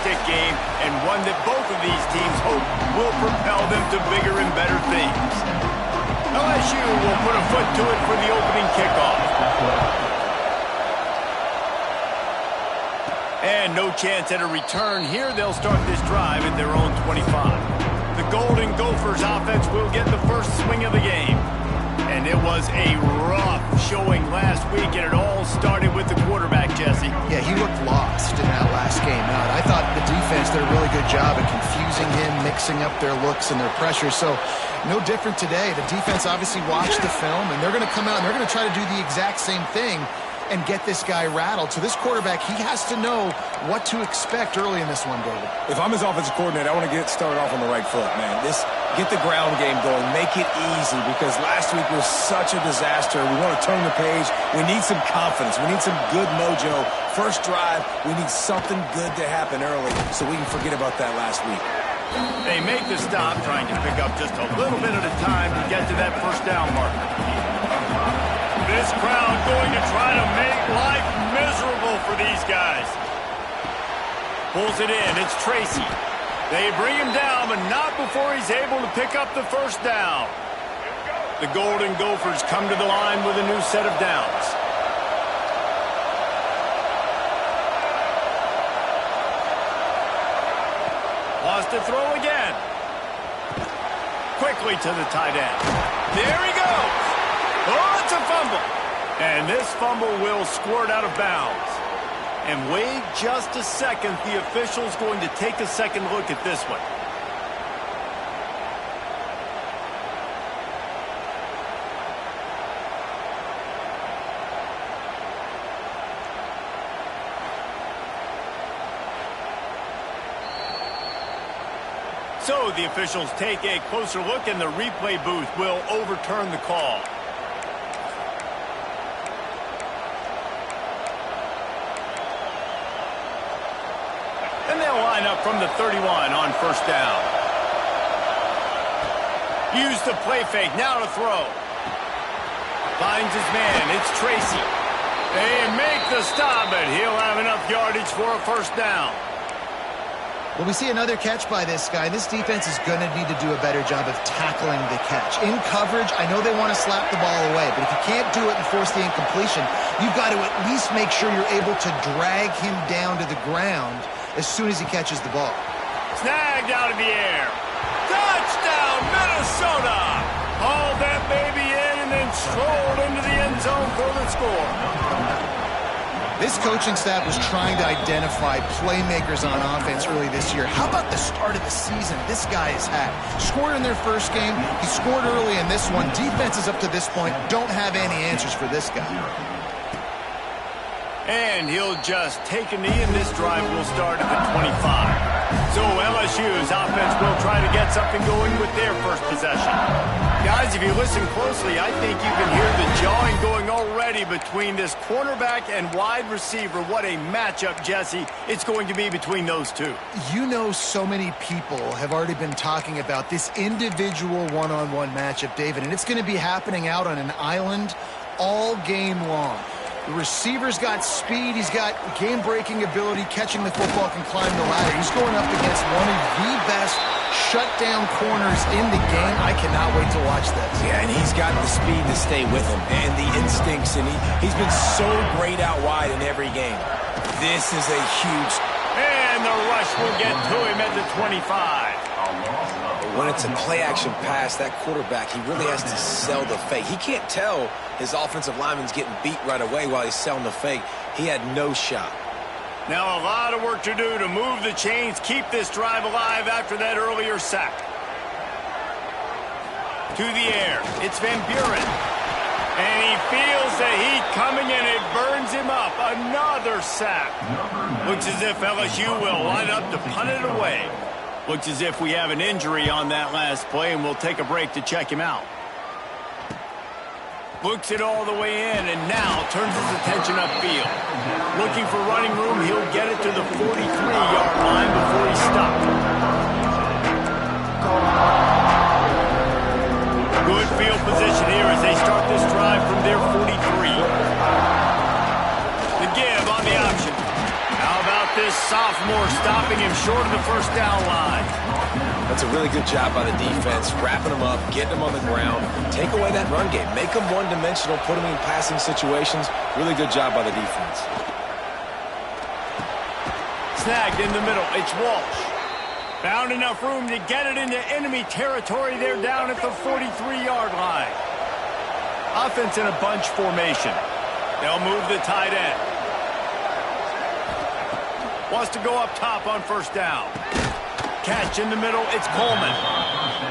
stick game, and one that both of these teams hope will propel them to bigger and better things. LSU will put a foot to it for the opening kickoff. And no chance at a return here. They'll start this drive at their own 25. The Golden Gophers offense will get the first swing of the game. And it was a rough showing last week, and it all started with the quarterback, Jesse. Yeah, he looked lost in that last game out. I thought the defense did a really good job of confusing him, mixing up their looks and their pressure. So no different today. The defense obviously watched the film, and they're going to come out and they're going to try to do the exact same thing and get this guy rattled. So this quarterback, he has to know what to expect early in this one, David. If I'm his offensive coordinator, I want to get started off on the right foot, man. Get the ground game going. Make it easy, because last week was such a disaster. We want to turn the page. We need some confidence. We need some good mojo. First drive, we need something good to happen early so we can forget about that last week. They make the stop, trying to pick up just a little bit at a time to get to that first down marker. This crowd going to try to make life miserable for these guys. Pulls it in. It's Tracy. They bring him down, but not before he's able to pick up the first down. The Golden Gophers come to the line with a new set of downs. Lost to throw again. Quickly to the tight end. There he goes. Oh, it's a fumble. And this fumble will squirt out of bounds. And wait just a second. The official's going to take a second look at this one. So the officials take a closer look, and the replay booth will overturn the call. And they'll line up from the 31 on first down. Use the play fake, now to throw. Finds his man, it's Tracy. They make the stop, but he'll have enough yardage for a first down. Well, we see another catch by this guy. This defense is going to need to do a better job of tackling the catch. In coverage, I know they want to slap the ball away, but if you can't do it and force the incompletion, you've got to at least make sure you're able to drag him down to the ground as soon as he catches the ball. Snagged out of the air. Touchdown, Minnesota! Hauled that baby in and then strolled into the end zone for the score. This coaching staff was trying to identify playmakers on offense early this year. How about the start of the season this guy has had? Scored in their first game. He scored early in this one. Defenses up to this point don't have any answers for this guy. And he'll just take a knee, and this drive will start at the 25. So LSU's offense will try to get something going with their first possession. Guys, if you listen closely, I think you can hear the jawing going already between this cornerback and wide receiver. What a matchup, Jesse, it's going to be between those two. You know, so many people have already been talking about this individual one-on-one matchup, David, and it's going to be happening out on an island all game long. The receiver's got speed. He's got game-breaking ability, catching the football, can climb the ladder. He's going up against one of the best shutdown corners in the game. I cannot wait to watch this. Yeah, and he's got the speed to stay with him and the instincts, and he's been so great out wide in every game. This is a huge... And the rush will get to him at the 25. When it's a play-action pass, that quarterback, he really has to sell the fake. He can't tell his offensive lineman's getting beat right away while he's selling the fake. He had no shot. Now a lot of work to do to move the chains, keep this drive alive after that earlier sack. To the air, it's Van Buren. And he feels the heat coming, and it burns him up. Another sack. Looks as if LSU will line up to punt it away. Looks as if we have an injury on that last play, and we'll take a break to check him out. Looks it all the way in, and now turns his attention upfield. Looking for running room, he'll get it to the 43-yard line before he stopped. Good field position here as they start this drive from their 43. The give on the option. How about this sophomore stopping stopping him short of the first down line. That's a really good job by the defense, wrapping them up, getting them on the ground. Take away that run game. Make them one-dimensional, put them in passing situations. Really good job by the defense. Snagged in the middle. It's Walsh. Found enough room to get it into enemy territory. They're down at the 43-yard line. Offense in a bunch formation. They'll move the tight end. Wants to go up top on first down. Catch in the middle. It's Coleman.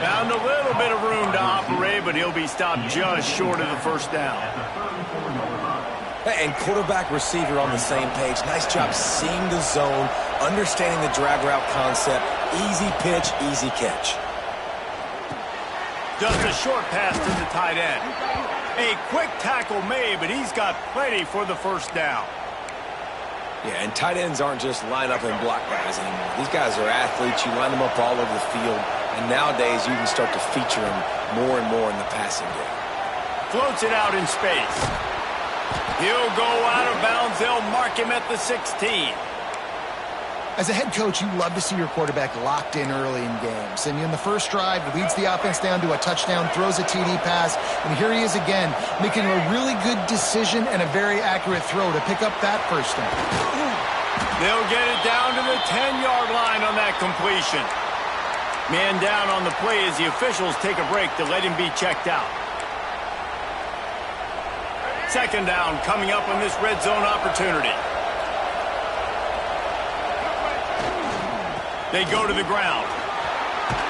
Found a little bit of room to operate, but he'll be stopped just short of the first down. And quarterback receiver on the same page. Nice job seeing the zone, understanding the drag route concept. Easy pitch, easy catch. Just a short pass to the tight end. A quick tackle made, but he's got plenty for the first down. Yeah, and tight ends aren't just line up and block guys anymore. These guys are athletes. You line them up all over the field. And nowadays, you can start to feature them more and more in the passing game. Floats it out in space. He'll go out of bounds. They'll mark him at the 16. As a head coach, you love to see your quarterback locked in early in games. And in the first drive, he leads the offense down to a touchdown, throws a TD pass, and here he is again, making a really good decision and a very accurate throw to pick up that first down. They'll get it down to the 10-yard line on that completion. Man down on the play as the officials take a break to let him be checked out. Second down coming up on this red zone opportunity. They go to the ground.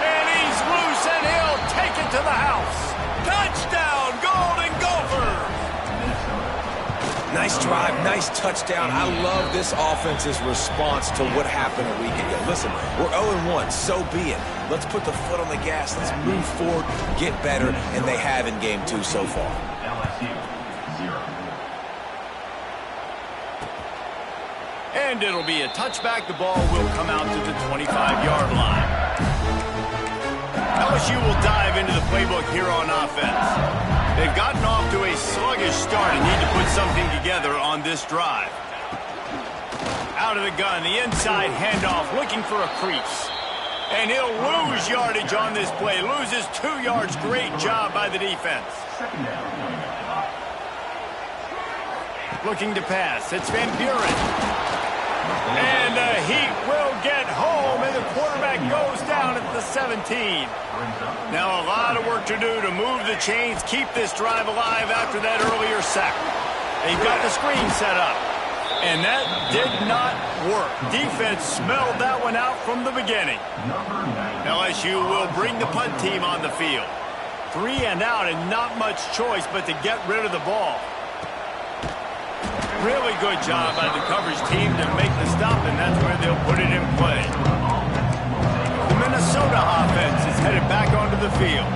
And he's loose, and he'll take it to the house. Touchdown, Golden Gophers! Nice drive, nice touchdown. I love this offense's response to what happened a week ago. Listen, we're 0-1, so be it. Let's put the foot on the gas. Let's move forward, get better, and they have in game 2 so far. And it'll be a touchback. The ball will come out to the 25-yard line. LSU will dive into the playbook here on offense. They've gotten off to a sluggish start and need to put something together on this drive. Out of the gun, the inside handoff, looking for a crease. And he'll lose yardage on this play. Loses 2 yards. Great job by the defense. Looking to pass. It's Van Buren. And the Heat will get home, and the quarterback goes down at the 17. Now a lot of work to do to move the chains, keep this drive alive after that earlier sack. They've got the screen set up, and that did not work. Defense smelled that one out from the beginning. LSU will bring the punt team on the field. 3 and out, and not much choice but to get rid of the ball. Really good job by the coverage team to make the stop, and that's where they'll put it in play. The Minnesota offense is headed back onto the field.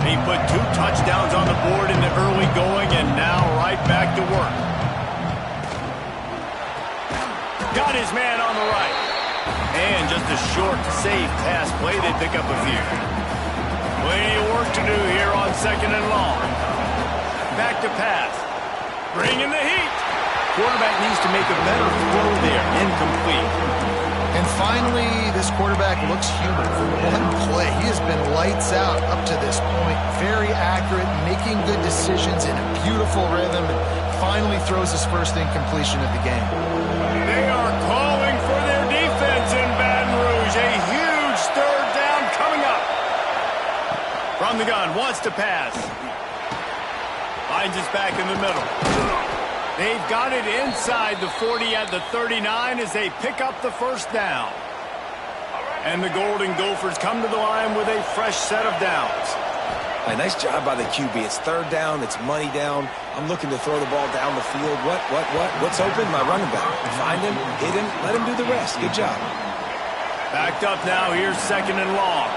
They put 2 touchdowns on the board in the early going, and now right back to work. Got his man on the right. And just a short, safe pass play. They pick up a few. Plenty of work to do here on second and long. Back to pass. Bring in the heat. Quarterback needs to make a better throw there. Incomplete. And finally, this quarterback looks human. For one play, he has been lights out up to this point. Very accurate, making good decisions in a beautiful rhythm, and finally throws his first incompletion of the game. They are calling for their defense in Baton Rouge. A huge third down coming up. From the gun, wants to pass. Finds us back in the middle. They've got it inside the 40 at the 39 as they pick up the first down. And the Golden Gophers come to the line with a fresh set of downs. A nice job by the QB. It's third down. It's money down. I'm looking to throw the ball down the field. What's open? My running back. Find him, hit him, let him do the rest. Good job. Backed up now. Here's second and long.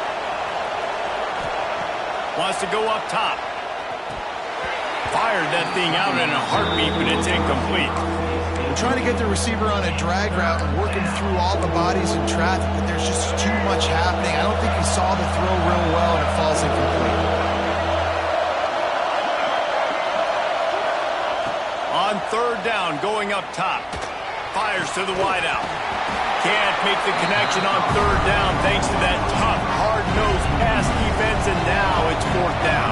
Wants to go up top. Fired that thing out in a heartbeat, but it's incomplete. We're trying to get the receiver on a drag route and working through all the bodies in traffic, but there's just too much happening. I don't think he saw the throw real well, and it falls incomplete. On third down, going up top. Fires to the wideout. can't make the connection on third down thanks to that tough, hard-nosed pass defense, and now it's fourth down.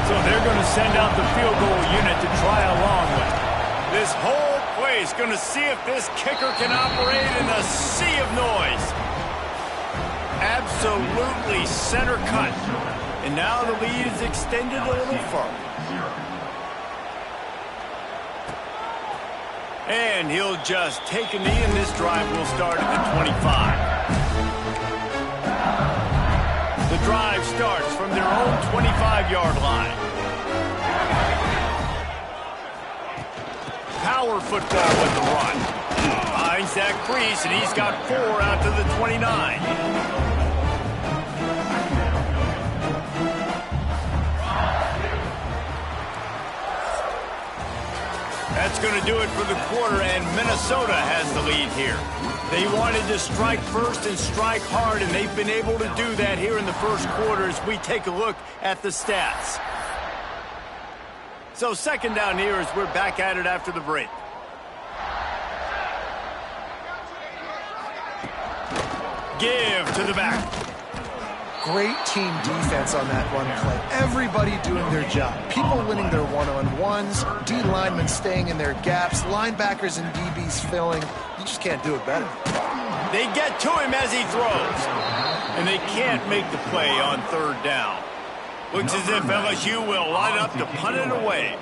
So they're going to send out the field goal unit to try a long one. This whole place going to see if this kicker can operate in a sea of noise. Absolutely center cut. And now the lead is extended a little further. And he'll just take a knee, and this drive will start at the 25. The drive starts from their own 25-yard line. Power football with the run. Finds that crease, and he's got 4 out to the 29. That's going to do it for the quarter, and Minnesota has the lead here. They wanted to strike first and strike hard, and they've been able to do that here in the first quarter as we take a look at the stats. So second down here as we're back at it after the break. Give to the back. Great team defense on that run play. Everybody doing their job. People winning their one-on-ones, D linemen staying in their gaps, linebackers and DBs filling. You just can't do it better. They get to him as he throws. And they can't make the play on third down. Looks as if LSU will line up to punt it away.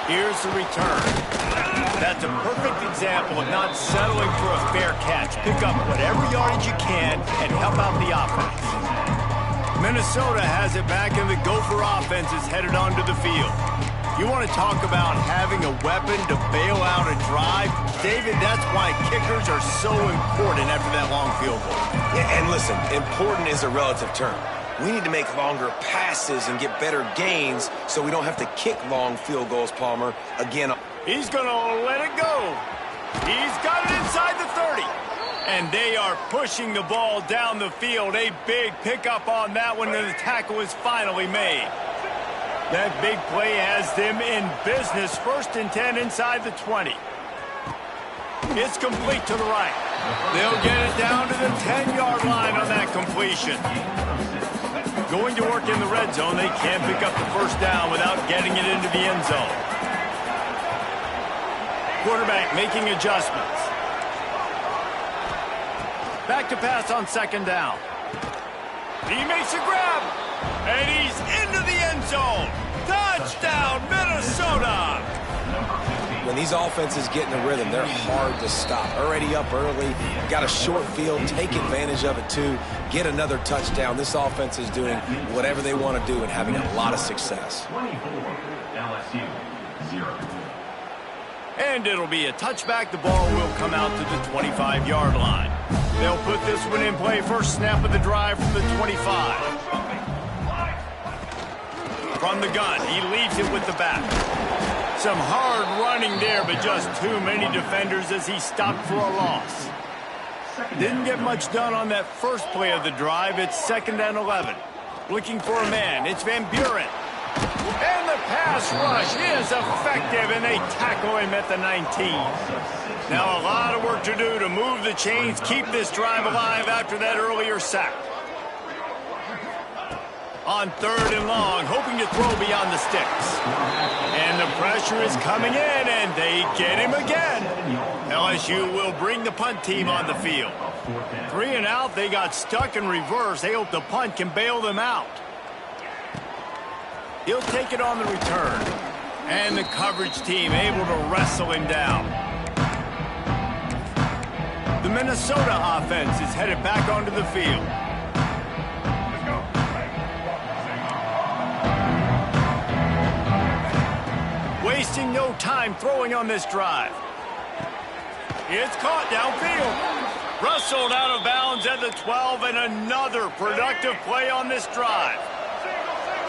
Here's the return. That's a perfect example of not settling for a fair catch. Pick up whatever yardage you can and help out the offense. Minnesota has it back, and the Gopher offense is headed onto the field. You want to talk about having a weapon to bail out a drive? David, that's why kickers are so important after that long field goal. Yeah, and listen, important is a relative term. We need to make longer passes and get better gains so we don't have to kick long field goals, Palmer. Again, he's going to let it go. He's got it inside the 30. And they are pushing the ball down the field. A big pickup on that one, and the tackle is finally made. That big play has them in business. 1st and 10 inside the 20. It's complete to the right. They'll get it down to the 10-yard line on that completion. Going to work in the red zone, they can't pick up the first down without getting it into the end zone. Quarterback making adjustments. Back to pass on second down. He makes a grab, and he's into the end zone. Touchdown, Minnesota! When these offenses get in the rhythm, they're hard to stop. Already up early, got a short field, take advantage of it too, get another touchdown. This offense is doing whatever they want to do and having a lot of success. 24, LSU, 0. And it'll be a touchback. The ball will come out to the 25-yard line. They'll put this one in play. First snap of the drive from the 25. From the gun, he leaves it with the back. Some hard running there, but just too many defenders as he stopped for a loss. Didn't get much done on that first play of the drive. It's 2nd and 11. Looking for a man. It's Van Buren. And the pass rush is effective, and they tackle him at the 19. Now a lot of work to do to move the chains, keep this drive alive after that earlier sack. On 3rd and long, hoping to throw beyond the sticks. And the pressure is coming in, and they get him again. LSU will bring the punt team on the field. 3 and out, they got stuck in reverse. They hope the punt can bail them out. He'll take it on the return. And the coverage team able to wrestle him down. The Minnesota offense is headed back onto the field. Wasting no time throwing on this drive. It's caught downfield. Rustled out of bounds at the 12, and another productive play on this drive.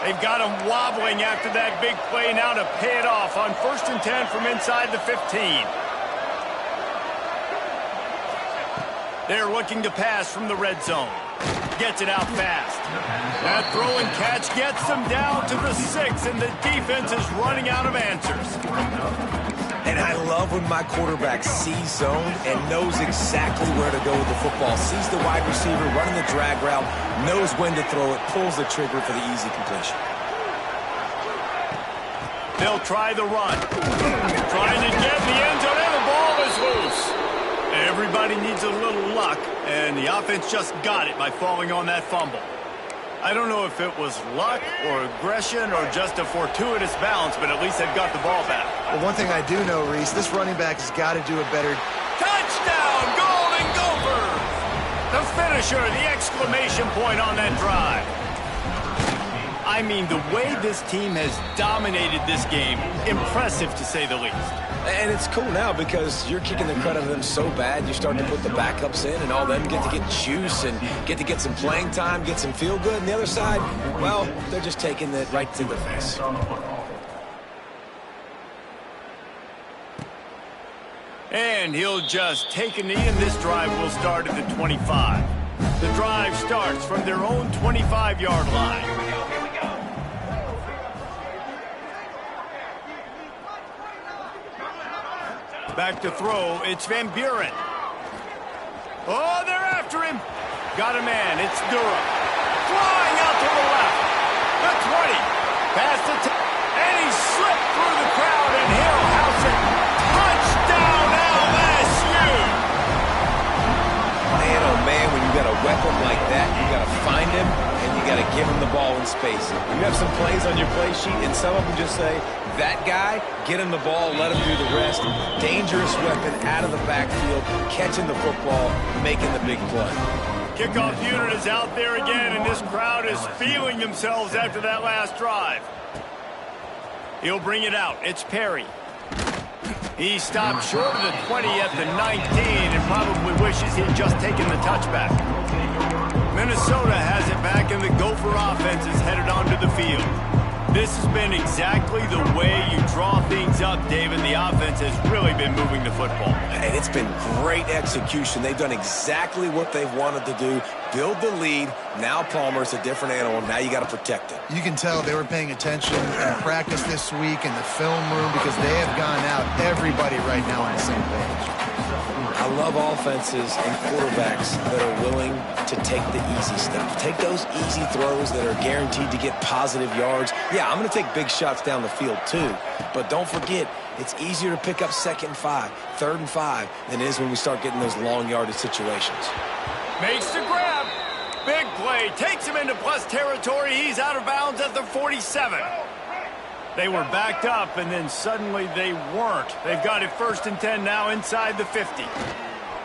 They've got him wobbling after that big play now to pay it off on 1st and 10 from inside the 15. They're looking to pass from the red zone. gets it out fast. That throw and catch gets them down to the 6, and the defense is running out of answers. And I love when my quarterback sees zone and knows exactly where to go with the football. Sees the wide receiver running the drag route, knows when to throw it, pulls the trigger for the easy completion. They'll try the run. Trying to get in the end zone, and the ball is loose. Everybody needs a little luck, and the offense just got it by falling on that fumble. I don't know if it was luck or aggression or just a fortuitous bounce, but at least they've got the ball back. Well, one thing I do know, Reese, this running back has got to do a better... Touchdown, Golden Gophers! The finisher, the exclamation point on that drive. I mean, the way this team has dominated this game, impressive to say the least. And it's cool now because you're kicking the crud out of them so bad, you're starting to put the backups in, and all them get to get juice and get some playing time, get some feel good. And the other side, well, they're just taking it right to the face. And he'll just take a knee, and this drive will start at the 25. The drive starts from their own 25-yard line. Back to throw, it's Van Buren. Oh, they're after him. Got a man, it's Durham. Flying out to the left. The 20. Past the 10. And he slipped through the crowd, and he'll house it. Touchdown, LSU. Man, oh man, when you got a weapon like that, you got to find him, and you got to give him the ball in space. You have some plays on your play sheet, and some of them just say, that guy, get him the ball, let him do the rest. Dangerous weapon out of the backfield, catching the football, making the big play. Kickoff unit is out there again, and this crowd is feeling themselves after that last drive. He'll bring it out. It's Perry. He stopped short of the 20 at the 19 and probably wishes he'd just taken the touchback. Minnesota has it back, and the Gopher offense is headed onto the field. This has been exactly the way you draw things up, David. The offense has really been moving the football. And it's been great execution. They've done exactly what they've wanted to do. Build the lead. Now Palmer's a different animal. Now you got to protect it. You can tell they were paying attention in practice this week in the film room because they have gone out, everybody right now on the same page. I love offenses and quarterbacks that are willing to take the easy stuff. Take those easy throws that are guaranteed to get positive yards. Yeah, I'm going to take big shots down the field too. But don't forget, it's easier to pick up 2nd and 5, 3rd and 5 than it is when we start getting those long yardage situations. Makes the grab. Big play. Takes him into plus territory. He's out of bounds at the 47. They were backed up, and then suddenly they weren't. They've got it 1st and 10 now inside the 50.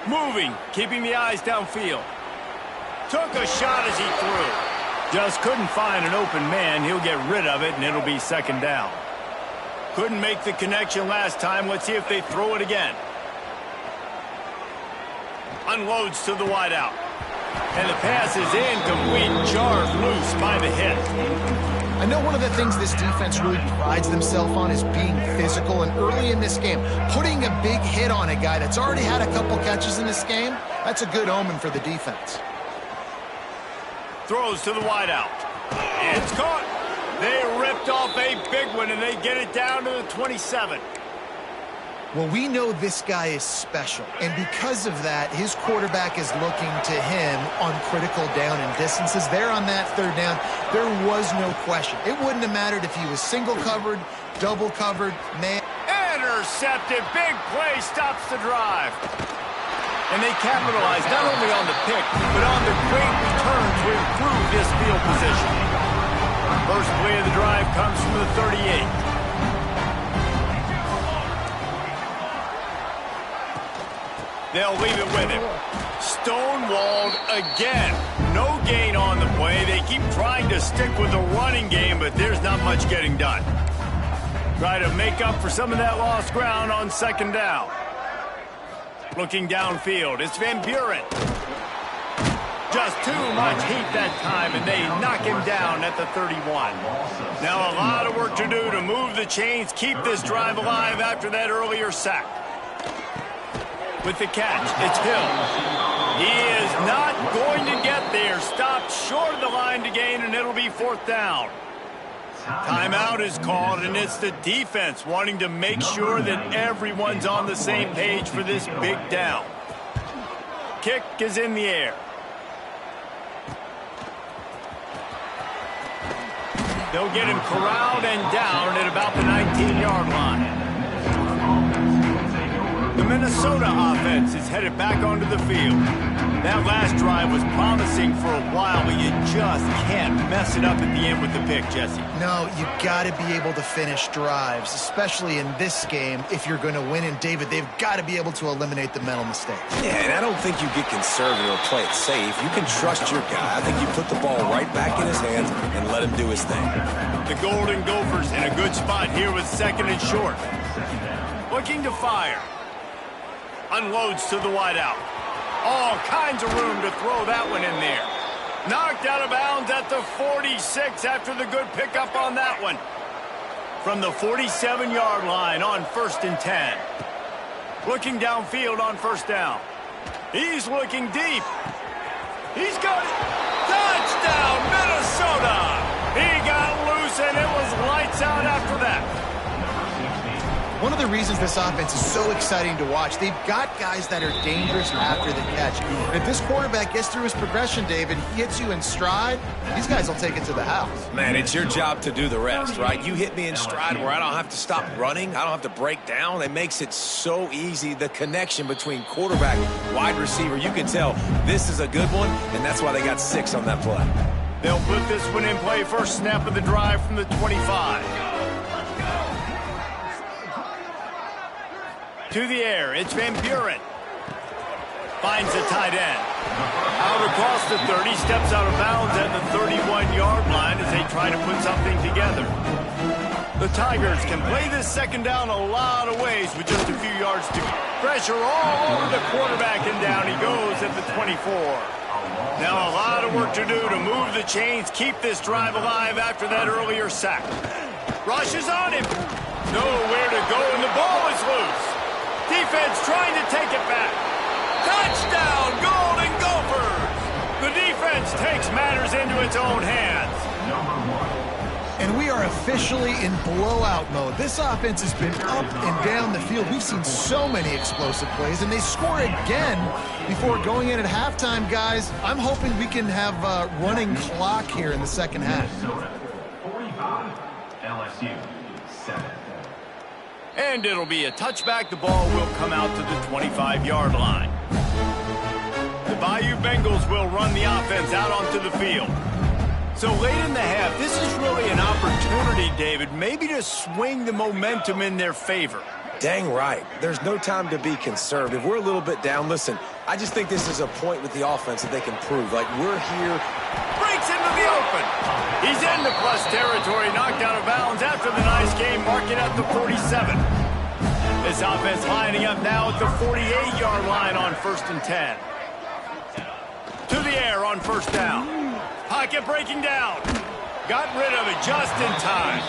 Moving, keeping the eyes downfield. Took a shot as he threw. Just couldn't find an open man. He'll get rid of it, and it'll be 2nd down. Couldn't make the connection last time. Let's see if they throw it again. Unloads to the wideout. And the pass is incomplete. Jarred loose by the hit. I know one of the things this defense really prides themselves on is being physical, and early in this game, putting a big hit on a guy that's already had a couple catches in this game, that's a good omen for the defense. Throws to the wideout. It's caught. They ripped off a big one, and they get it down to the 27. Well, we know this guy is special, and because of that, his quarterback is looking to him on critical down and distances. There on that 3rd down, there was no question. It wouldn't have mattered if he was single covered, double covered, man. Intercepted. Big play stops the drive. And they capitalize not only on the pick, but on the great return to improve this field position. First play of the drive comes from the 38. They'll leave it with him. Stonewalled again. No gain on the play. They keep trying to stick with the running game, but there's not much getting done. Try to make up for some of that lost ground on 2nd down. Looking downfield, it's Van Buren. Just too much heat that time, and they knock him down at the 31. Now a lot of work to do to move the chains, keep this drive alive after that earlier sack. With the catch, it's Hill. He is not going to get they are stopped short of the line to gain, and it'll be 4th down. Timeout is called, and it's the defense wanting to make sure that everyone's on the same page for this big down. Kick is in the air. They'll get him corralled and down at about the 19-yard line. The Minnesota offense is headed back onto the field. That last drive was promising for a while, but you just can't mess it up at the end with the pick, Jesse. No, you got to be able to finish drives, especially in this game if you're going to win. And, David, they've got to be able to eliminate the mental mistakes. Yeah, and I don't think you get conservative or play it safe. You can trust your guy. I think you put the ball right back in his hands and let him do his thing. The Golden Gophers in a good spot here with 2nd and short. Looking to fire. Unloads to the wideout. All kinds of room to throw that one in there. Knocked out of bounds at the 46 after the good pickup on that one. From the 47-yard line on 1st and 10. Looking downfield on 1st down. He's looking deep. He's got it. Touchdown, Minnesota! He got loose, and it was lights out after that. One of the reasons this offense is so exciting to watch, they've got guys that are dangerous after the catch. If this quarterback gets through his progression, David, he hits you in stride, these guys will take it to the house. Man, it's your job to do the rest, right? You hit me in stride where I don't have to stop running. I don't have to break down. It makes it so easy. The connection between quarterback, wide receiver, you can tell this is a good one, and that's why they got 6 on that play. They'll put this one in play. First snap of the drive from the 25. To the air, it's Van Buren. Finds the tight end. Out across the 30, steps out of bounds at the 31-yard line as they try to put something together. The Tigers can play this 2nd down a lot of ways with just a few yards to pressure all over the quarterback, and down he goes at the 24. Now a lot of work to do to move the chains, keep this drive alive after that earlier sack. Rushes on him. Nowhere to go, and the ball is loose. Defense trying to take it back. Touchdown, Golden Gophers! The defense takes matters into its own hands. And we are officially in blowout mode. This offense has been up and down the field. We've seen so many explosive plays, and they score again before going in at halftime, guys. I'm hoping we can have a running clock here in the 2nd half. 45, LSU, 7. And it'll be a touchback. The ball will come out to the 25-yard line. The Bayou Bengals will run the offense out onto the field. So late in the half, this is really an opportunity, David, maybe to swing the momentum in their favor. Dang right. There's no time to be conservative. We're a little bit down. Listen, I just think this is a point with the offense that they can prove. Like, we're here. Breaks into the open. He's into plus territory, knocked out of bounds after the nice game, marking at the 47. This offense lining up now at the 48-yard line on 1st and 10. To the air on 1st down. Pocket breaking down. Got rid of it just in time.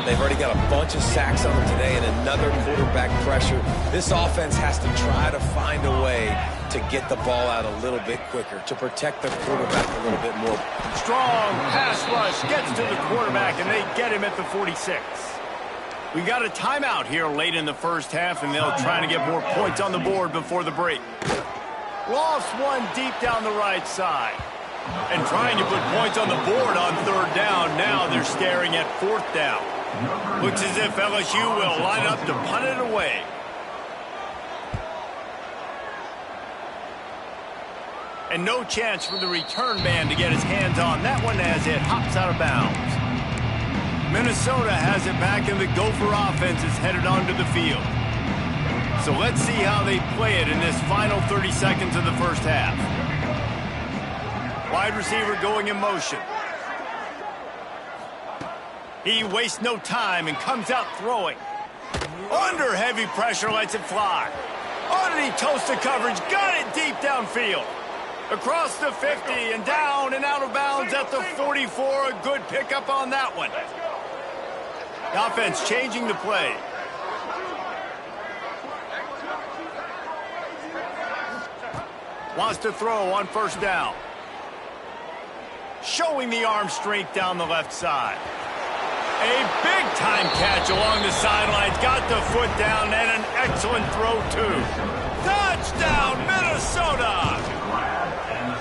They've already got a bunch of sacks on them today and another quarterback pressure. This offense has to try to find a way to get the ball out a little bit quicker, to protect the quarterback a little bit more. Strong pass rush gets to the quarterback, and they get him at the 46. We got a timeout here late in the 1st half, and they'll try to get more points on the board before the break. Lost one deep down the right side. And trying to put points on the board on 3rd down. Now they're staring at 4th down. Looks as if LSU will line up to punt it away. And no chance for the return man to get his hands on that one as it hops out of bounds. Minnesota has it back, and the Gopher offense is headed onto the field. So let's see how they play it in this final 30 seconds of the 1st half. Wide receiver going in motion. He wastes no time and comes out throwing. Under heavy pressure, lets it fly. Underneath toasted coverage, got it deep downfield. Across the 50 and down and out of bounds at the 44. A good pickup on that one. The offense changing the play. Wants to throw on 1st down. showing the arm strength down the left side. A big-time catch along the sidelines. Got the foot down and an excellent throw, too. Touchdown, Minnesota!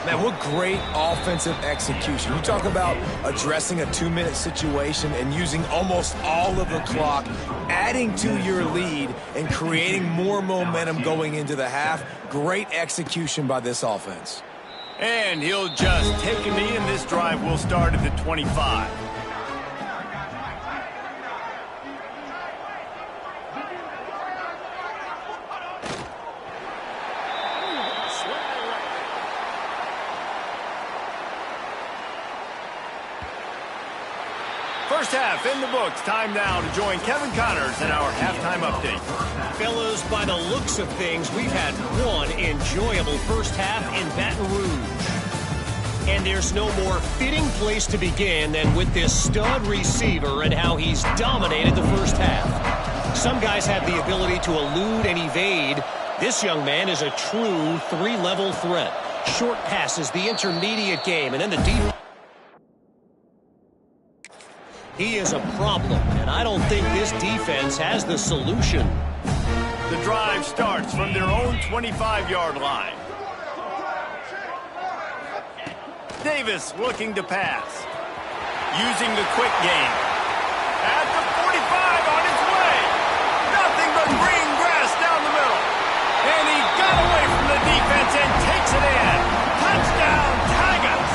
Man, what great offensive execution. You talk about addressing a 2-minute situation and using almost all of the clock, adding to your lead and creating more momentum going into the half. Great execution by this offense. And he'll just take a knee, and this drive will start at the 25. First half in the books. Time now to join Kevin Connors in our halftime update. Fellas, by the looks of things, we've had one enjoyable first half in Baton Rouge. And there's no more fitting place to begin than with this stud receiver and how he's dominated the first half. Some guys have the ability to elude and evade. This young man is a true three-level threat. Short passes, the intermediate game, and then the deep. He is a problem, and I don't think this defense has the solution. The drive starts from their own 25-yard line. Davis looking to pass. Using the quick game. At the 45 on his way. Nothing but green grass down the middle. And he got away from the defense and takes it in. Touchdown, Tigers!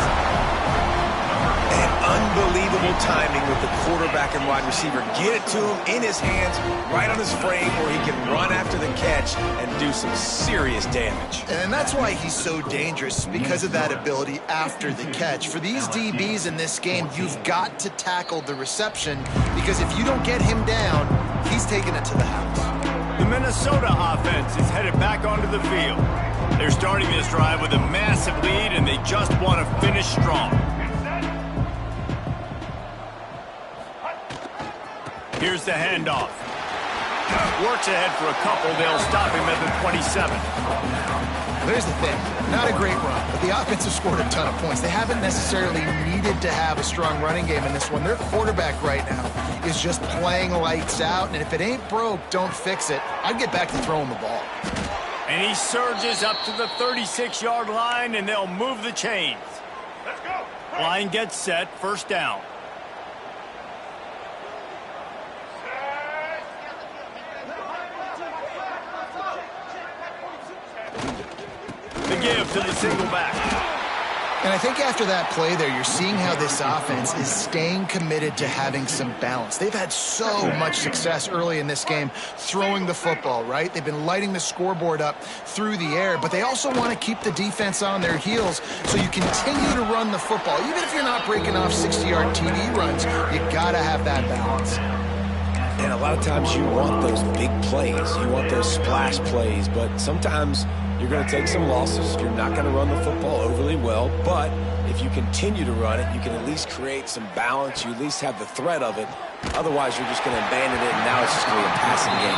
And unbelievable timing with the quarterback and wide receiver. Get it to him in his hands, right on his frame, where he can run after the catch and do some serious damage. And that's why he's so dangerous, because of that ability after the catch. For these DBs in this game, you've got to tackle the reception, because if you don't get him down, he's taking it to the house. The Minnesota offense is headed back onto the field. They're starting this drive with a massive lead, and they just want to finish strong. Here's the handoff. Works ahead for a couple. They'll stop him at the 27. There's the thing. Not a great run, but the offense has scored a ton of points. They haven't necessarily needed to have a strong running game in this one. Their quarterback right now is just playing lights out, and if it ain't broke, don't fix it. I'd get back to throwing the ball. And he surges up to the 36-yard line, and they'll move the chains. Let's go. Line gets set. First down. The give to the single back. And I think after that play there, you're seeing how this offense is staying committed to having some balance. They've had so much success early in this game throwing the football, right? They've been lighting the scoreboard up through the air, but they also want to keep the defense on their heels, so you continue to run the football. Even if you're not breaking off 60-yard TD runs, you got to have that balance. And a lot of times you want those big plays. You want those splash plays, but sometimes you're going to take some losses. You're not going to run the football overly well, but if you continue to run it, you can at least create some balance. You at least have the threat of it. Otherwise, you're just going to abandon it, and now it's just going to be a passing game.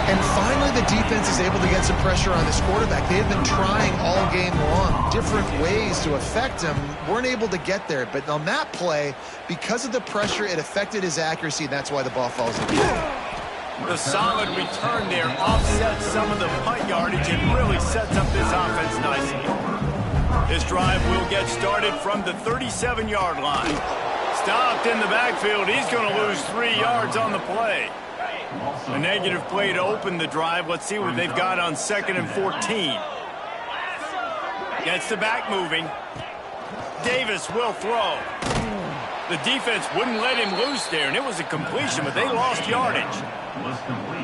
And finally, the defense is able to get some pressure on this quarterback. They've been trying all game long different ways to affect him. Weren't able to get there, but on that play, because of the pressure, it affected his accuracy, and that's why the ball falls in. The solid return there offsets some of the punt yardage and really sets up this offense nicely. This drive will get started from the 37-yard line. Stopped in the backfield. He's going to lose 3 yards on the play. A negative play to open the drive. Let's see what they've got on 2nd and 14. Gets the back moving. Davis will throw. The defense wouldn't let him loose there, and it was a completion, but they lost yardage.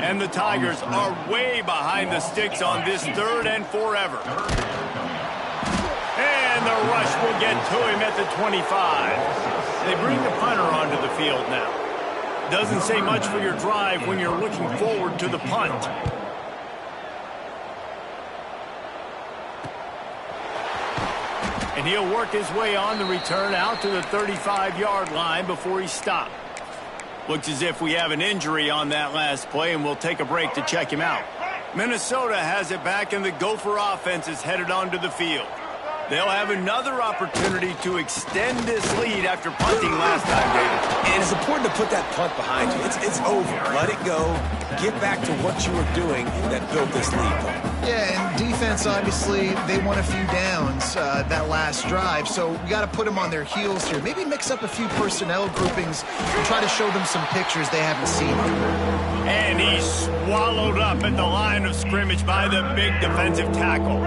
And the Tigers are way behind the sticks on this 3rd and forever. And the rush will get to him at the 25. They bring the punter onto the field now. Doesn't say much for your drive when you're looking forward to the punt. And he'll work his way on the return out to the 35-yard line before he's stopped. Looks as if we have an injury on that last play, and we'll take a break to check him out. Minnesota has it back, and the Gopher offense is headed onto the field. They'll have another opportunity to extend this lead after punting last time, David. And it's important to put that punt behind you. It's over. Let it go. Get back to what you were doing that built this lead. Yeah, and defense, obviously, they won a few downs that last drive, so we got to put them on their heels here. Maybe mix up a few personnel groupings and try to show them some pictures they haven't seen. And he's swallowed up at the line of scrimmage by the big defensive tackle.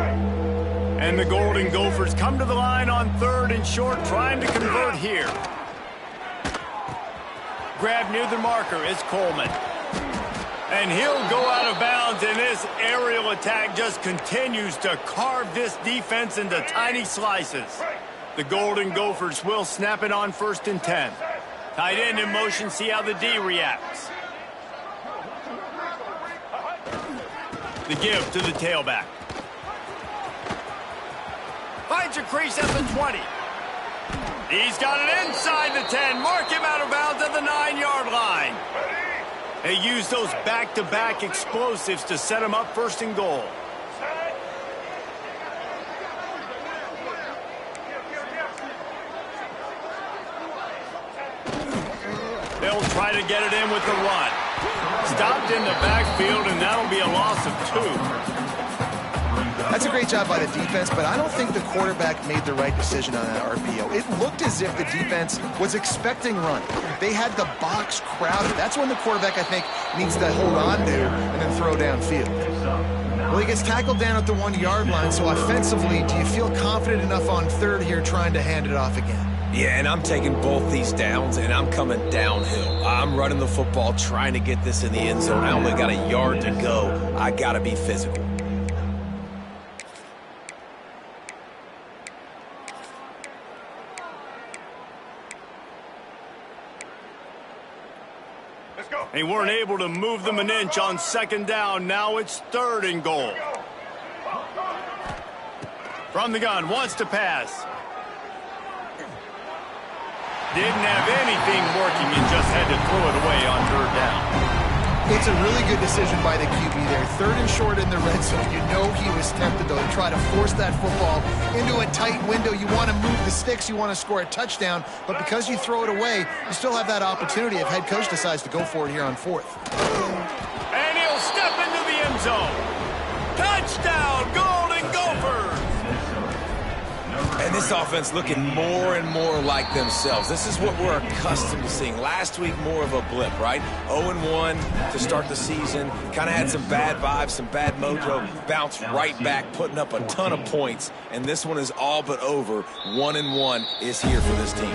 And the Golden Gophers come to the line on 3rd and short, trying to convert here. Grab near the marker is Coleman. And he'll go out of bounds, and this aerial attack just continues to carve this defense into tiny slices. The Golden Gophers will snap it on 1st and 10. Tight end in motion, see how the D reacts. The give to the tailback. Finds a crease at the 20. He's got it inside the 10. Mark him out of bounds at the 9-yard line. They use those back-to-back explosives to set him up 1st and goal. They'll try to get it in with the run. Stopped in the backfield, and that'll be a loss of 2. That's a great job by the defense, but I don't think the quarterback made the right decision on that RPO. It looked as if the defense was expecting run. They had the box crowded. That's when the quarterback, I think, needs to hold on to and then throw downfield. Well, he gets tackled down at the 1-yard line, so offensively, do you feel confident enough on 3rd here trying to hand it off again? Yeah, and I'm taking both these downs, and I'm coming downhill. I'm running the football, trying to get this in the end zone. I only got a yard to go. I got to be physical. They weren't able to move them an inch on 2nd down. Now it's 3rd and goal. From the gun, wants to pass. Didn't have anything working and just had to throw it away on 3rd down. It's a really good decision by the QB there. 3rd and short in the red zone. You know he was tempted, though, to try to force that football into a tight window. You want to move the sticks. You want to score a touchdown. But because you throw it away, you still have that opportunity if head coach decides to go for it here on 4th. And he'll step into the end zone. Touchdown, Golden Gophers! And this offense looking more and more like themselves. This is what we're accustomed to seeing. Last week, more of a blip, right? 0-1 to start the season. Kind of had some bad vibes, some bad mojo. Bounced right back, putting up a ton of points. And this one is all but over. 1-1 is here for this team.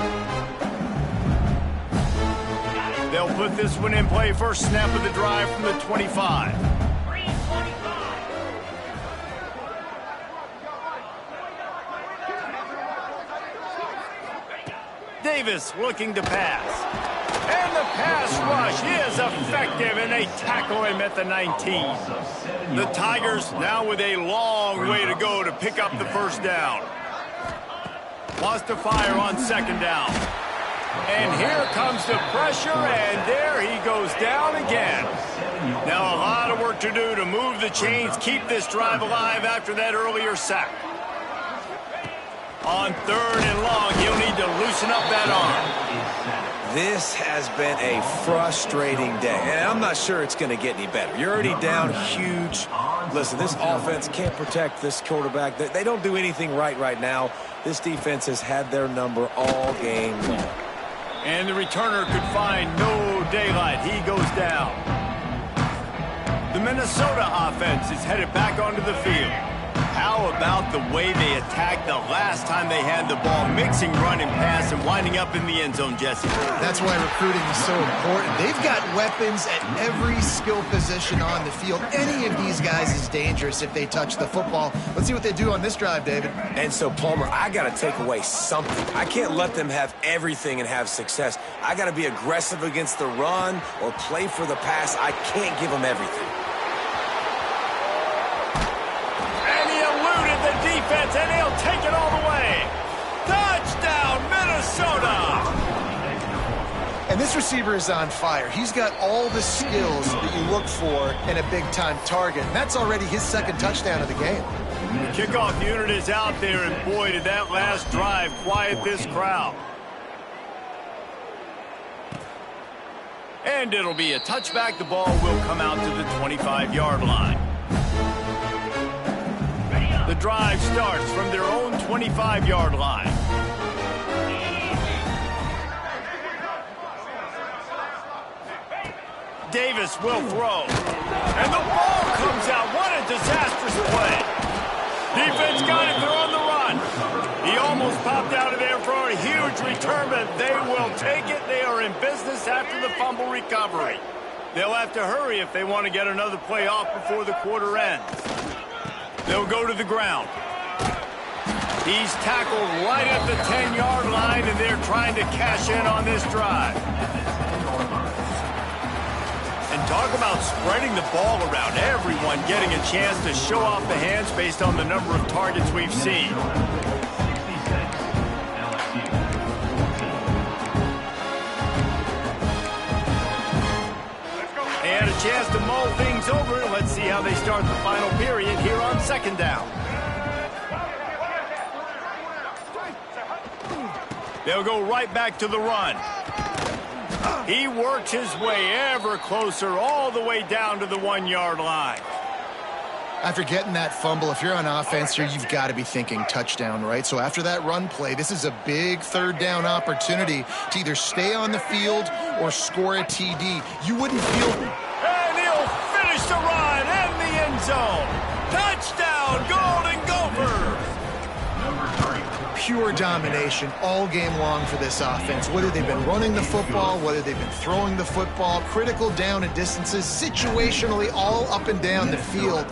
They'll put this one in play. First snap of the drive from the 25. Davis looking to pass. And the pass rush is effective, and they tackle him at the 19. The Tigers now with a long way to go to pick up the 1st down. Wants to fire on 2nd down. And here comes the pressure, and there he goes down again. Now a lot of work to do to move the chains, keep this drive alive after that earlier sack. On 3rd and long, he'll need to loosen up that arm. This has been a frustrating day, and I'm not sure it's going to get any better. You're already down huge. Listen, this offense can't protect this quarterback. They don't do anything right now. This defense has had their number all game long. And the returner could find no daylight. He goes down. The Minnesota offense is headed back onto the field. How about the way they attacked the last time they had the ball, mixing run and pass and winding up in the end zone, Jesse? That's why recruiting is so important. They've got weapons at every skill position on the field. Any of these guys is dangerous if they touch the football. Let's see what they do on this drive, David. And so, Palmer, I got to take away something. I can't let them have everything and have success. I got to be aggressive against the run or play for the pass. I can't give them everything. Defense, and he'll take it all the way. Touchdown, Minnesota! And this receiver is on fire. He's got all the skills that you look for in a big-time target. And that's already his 2nd touchdown of the game. The kickoff unit is out there, and boy, did that last drive quiet this crowd. And it'll be a touchback. The ball will come out to the 25-yard line. The drive starts from their own 25-yard line. Davis will throw. And the ball comes out. What a disastrous play. Defense got it. They're on the run. He almost popped out of there for a huge return, but they will take it. They are in business after the fumble recovery. They'll have to hurry if they want to get another play off before the quarter ends. They'll go to the ground. He's tackled right at the 10-yard line, and they're trying to cash in on this drive. And talk about spreading the ball around. Everyone getting a chance to show off the hands based on the number of targets we've seen. And a chance to mull things over. Let's see how they start the final period here on second down. They'll go right back to the run. He works his way ever closer all the way down to the 1-yard line. After getting that fumble, if you're on offense here, you've got to be thinking touchdown, right? So after that run play, this is a big third down opportunity to either stay on the field or score a TD. You wouldn't feel... And he'll finish the run in the end zone. Touchdown, Golden Gophers! Pure domination all game long for this offense. Whether they've been running the football, whether they've been throwing the football, critical down and distances, situationally all up and down the field.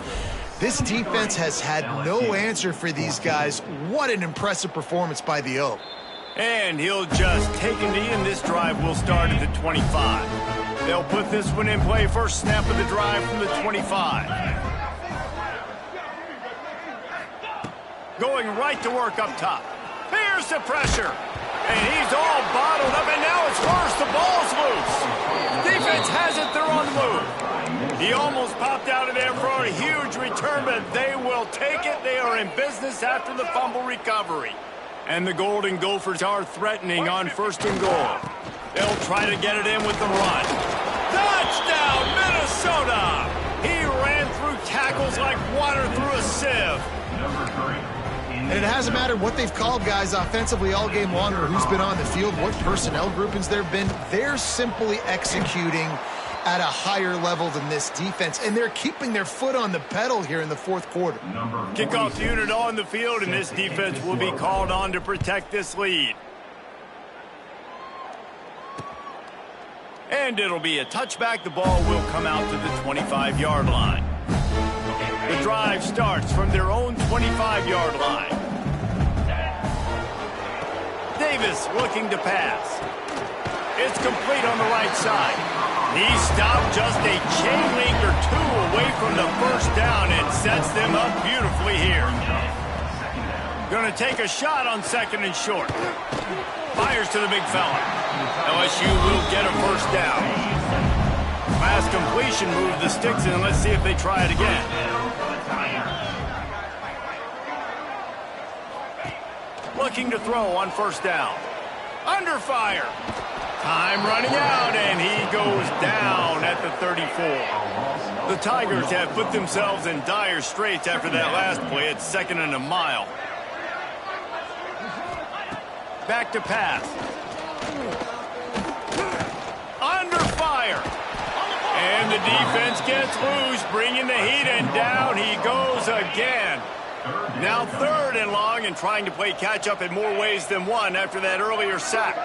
This defense has had no answer for these guys. What an impressive performance by the O. And he'll just take a knee, and this drive will start at the 25. They'll put this one in play. First snap of the drive from the 25. Going right to work up top. Here's the pressure. And he's all bottled up, and now it's worse. The ball's loose. Defense has it. They're on the move. He almost popped out of there for a huge return, but they will take it. They are in business after the fumble recovery. And the Golden Gophers are threatening on first and goal. They'll try to get it in with the run. Touchdown, Minnesota! He ran through tackles like water through a sieve. And it hasn't mattered what they've called guys offensively all game long or who's been on the field, what personnel groupings there have been. They're simply executing at a higher level than this defense, and they're keeping their foot on the pedal here in the fourth quarter. Kickoff unit on the field, and this defense will be called on to protect this lead. And it'll be a touchback. The ball will come out to the 25-yard line. The drive starts from their own 25-yard line. Davis looking to pass. It's complete on the right side. He stopped just a chain link or two away from the first down and sets them up beautifully here. Going to take a shot on second and short. Fires to the big fella. LSU will get a first down. Last completion moved the sticks in. Let's see if they try it again. Looking to throw on first down. Under fire. Time running out, and he goes down at the 34. The Tigers have put themselves in dire straits after that last play. It's second and a mile. Back to pass. Under fire. And the defense gets loose, bringing the heat, and down he goes again. Now third and long, and trying to play catch-up in more ways than one after that earlier sack.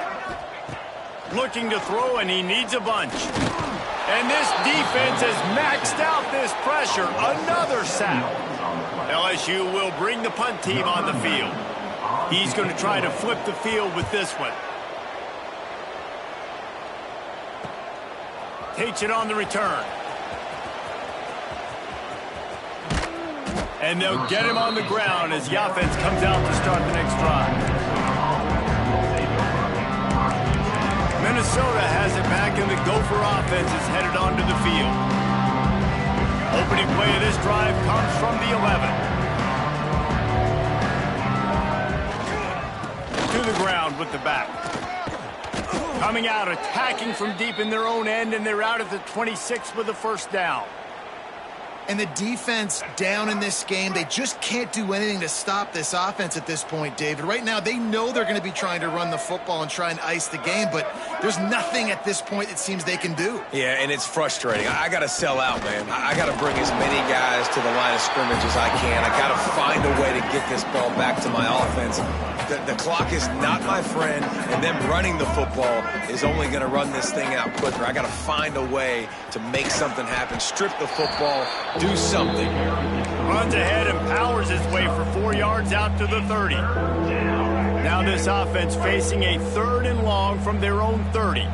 Looking to throw, and he needs a bunch. And this defense has maxed out this pressure. Another sack. LSU will bring the punt team on the field. He's going to try to flip the field with this one. Takes it on the return. And they'll get him on the ground as the offense comes out to start the next drive. Minnesota has it back, and the Gopher offense is headed onto the field. Opening play of this drive comes from the 11. the ground with the back. Coming out, attacking from deep in their own end, and they're out at the 26 with the first down. And the defense down in this game, they just can't do anything to stop this offense at this point, David. Right now, they know they're going to be trying to run the football and try and ice the game, but there's nothing at this point it seems they can do. Yeah, and it's frustrating. I got to sell out, man. I got to bring as many guys to the line of scrimmage as I can. I got to find a way to get this ball back to my offense. The clock is not my friend, and them running the football is only going to run this thing out quicker. I got to find a way to make something happen, strip the football, do something. Runs ahead and powers his way for 4 yards out to the 30. Now this offense facing a 3rd and long from their own 30.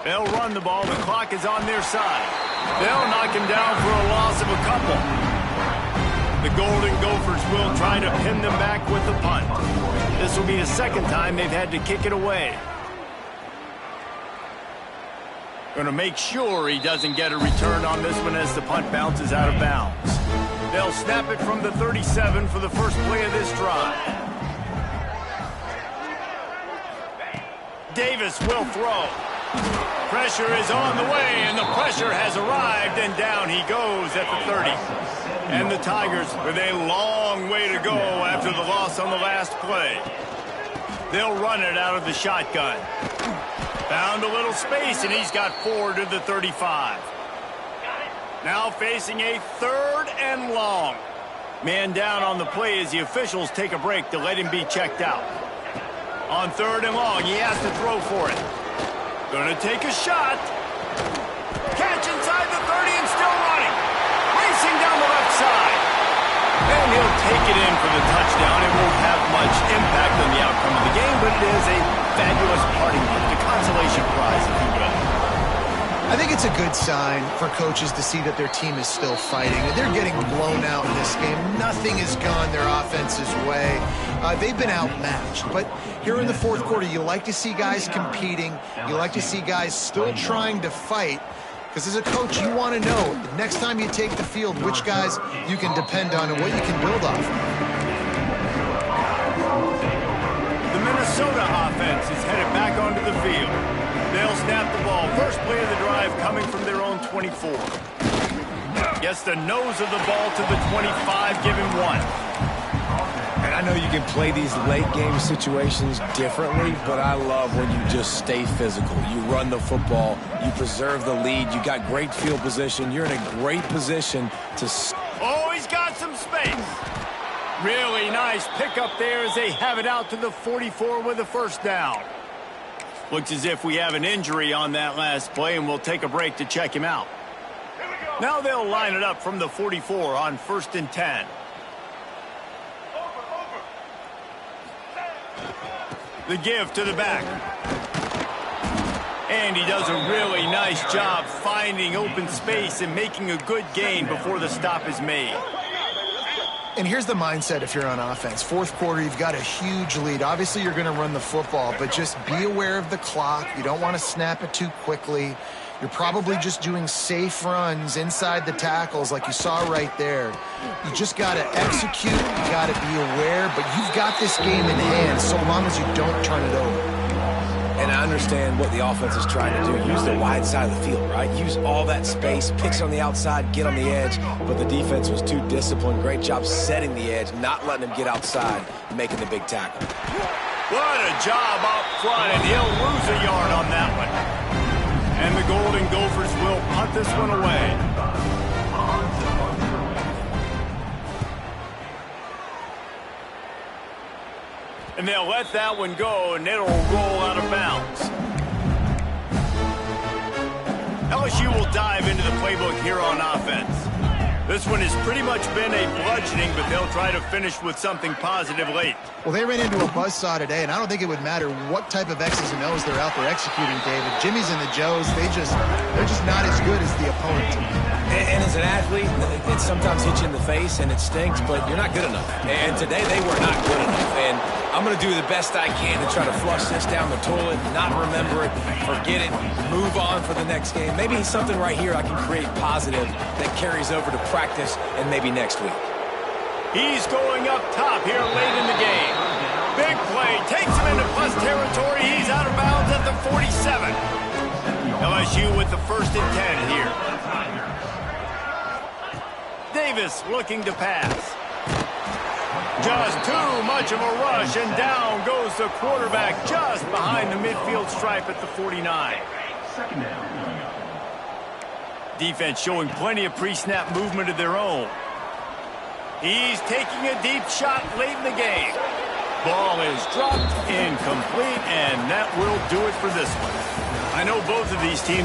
They'll run the ball. The clock is on their side. They'll knock him down for a loss of a couple. The Golden Gophers will try to pin them back with the punt. This will be the 2nd time they've had to kick it away. Going to make sure he doesn't get a return on this one as the punt bounces out of bounds. They'll snap it from the 37 for the first play of this drive. Davis will throw. Pressure is on the way, and the pressure has arrived, and down he goes at the 30. And the Tigers with a long way to go after the loss on the last play. They'll run it out of the shotgun. Found a little space, and he's got 4 to the 35. Now facing a 3rd and long. Man down on the play as the officials take a break to let him be checked out. On 3rd and long, he has to throw for it. Gonna take a shot. Catch inside the 30 and still running. Racing down the left side. And he'll take it in for the touchdown. It won't have much impact on the outcome of the game, but it is a fabulous parting gift, a consolation prize, if you will. I think it's a good sign for coaches to see that their team is still fighting. They're getting blown out in this game. Nothing has gone their offense's way. They've been outmatched. But here in the 4th quarter, you like to see guys competing. You like to see guys still trying to fight. Because as a coach, you want to know, the next time you take the field, which guys you can depend on and what you can build off. The Minnesota offense is headed back onto the field. They'll snap the ball. First play of the drive coming from their own 24. Gets the nose of the ball to the 25, give him 1. And I know you can play these late-game situations differently, but I love when you just stay physical. You run the football. You preserve the lead. You got great field position. You're in a great position to... Oh, he's got some space. Really nice pickup there as they have it out to the 44 with the first down. Looks as if we have an injury on that last play, and we'll take a break to check him out. Now they'll line it up from the 44 on 1st and 10. The give to the back. And he does a really nice job finding open space and making a good gain before the stop is made. And here's the mindset if you're on offense. 4th quarter, you've got a huge lead. Obviously, you're going to run the football, but just be aware of the clock. You don't want to snap it too quickly. You're probably just doing safe runs inside the tackles like you saw right there. You just got to execute. You got to be aware, but you've got this game in hand so long as you don't turn it over. And I understand what the offense is trying to do. Use the wide side of the field, right? Use all that space, pitch on the outside, get on the edge. But the defense was too disciplined. Great job setting the edge, not letting him get outside, making the big tackle. What a job up front, and he'll lose a yard on that one. And the Golden Gophers will punt this one away. And they'll let that one go, and it'll roll out of bounds. LSU will dive into the playbook here on offense. This one has pretty much been a bludgeoning, but they'll try to finish with something positive late. Well, they ran into a buzzsaw today, and I don't think it would matter what type of X's and O's they're out there executing, David. Jimmy's and the Joes, they're just not as good as the opponent. And as an athlete, it sometimes hits you in the face and it stinks, but you're not good enough. And today they were not good enough. And I'm going to do the best I can to try to flush this down the toilet, not remember it, forget it, move on for the next game. Maybe something right here I can create positive that carries over to practice and maybe next week. He's going up top here late in the game. Big play. Takes him into plus territory. He's out of bounds at the 47. LSU with the 1st and 10 here. Davis looking to pass. Just too much of a rush, and down goes the quarterback just behind the midfield stripe at the 49. Second down. Defense showing plenty of pre-snap movement of their own. He's taking a deep shot late in the game. Ball is dropped, incomplete, and that will do it for this one. I know both of these teams